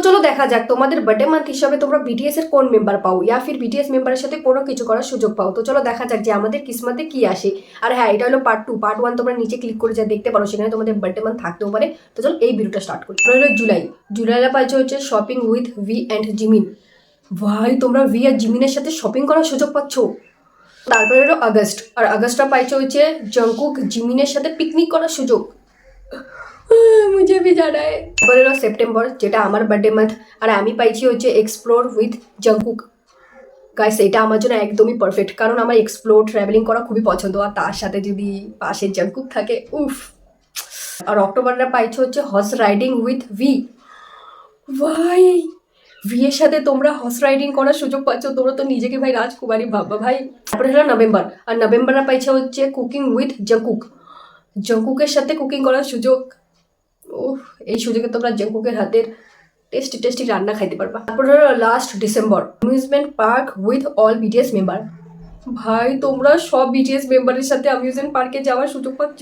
চলো দেখা যাক তোমাদের বার্থডে মান্থ হিসাবে তোমরা বিটিএস এর কোন মেম্বার পাও ইয়া ফির বিটিএস মেম্বারের সাথে কোনো কিছু করার সুযোগ পাও। তো চলো দেখা যাক যে আমাদের কিসমতে কি আসে। আর হ্যাঁ, এটা হলো পার্ট 2। পার্ট 1 তোমরা নিচে ক্লিক করে যা দেখতে পারো, সেখানে তোমাদের বার্থডে মান্থ থাকতেও পারে। তো চলো এই ভিডিওটা স্টার্ট করি। হলো জুলাই। জুলাইটা পাইছে হচ্ছে shopping with V and Jimin. ভাই তোমরা ভি আর জিমিনের সাথে শপিং করার সুযোগ পাচ্ছ। তারপরে হলো আগস্ট, আর আগস্টটা পাইছে হচ্ছে জংকুক জিমিনের সাথে পিকনিক করার সুযোগ। মুঝে ভি জানা है। তারপরে হলো সেপ্টেম্বর, যেটা আমার বার্থডে মান্থ, আর আমি পাইছি হচ্ছে এক্সপ্লোর উইথ জংকুক। গাইস এটা আমার জন্য একদমই পারফেক্ট, কারণ আমার এক্সপ্লোর ট্রাভেলিং করা খুবই পছন্দ, আর তার সাথে যদি পাশে জংকুক থাকে উফ। আর অক্টোবরটা পাইছে হচ্ছে হর্স রাইডিং উইথ ভি। ভাই ভি এর সাথে তোমরা হর্স রাইডিং করার সুযোগ পাচ্ছ, তোমরা তো নিজেকে ভাই রাজকুমারী ভাববা ভাই। তারপরে হলো নভেম্বর, আর নভেম্বরটা পাইছে হচ্ছে কুকিং উইথ জংকুক। জংকুকের সাথে কুকিং করার সুযোগ। ওহ, এই সুযোগে তোমরা জংকুকের হাতের টেস্টি টেস্টি রান্না খাইতে পারবা। তারপর হলো last December, amusement park with all BTS member. ভাই তোমরা সব বিটিএস মেম্বারের সাথে অ্যামিউজমেন্ট পার্কে যাওয়ার সুযোগ পাচ্ছ।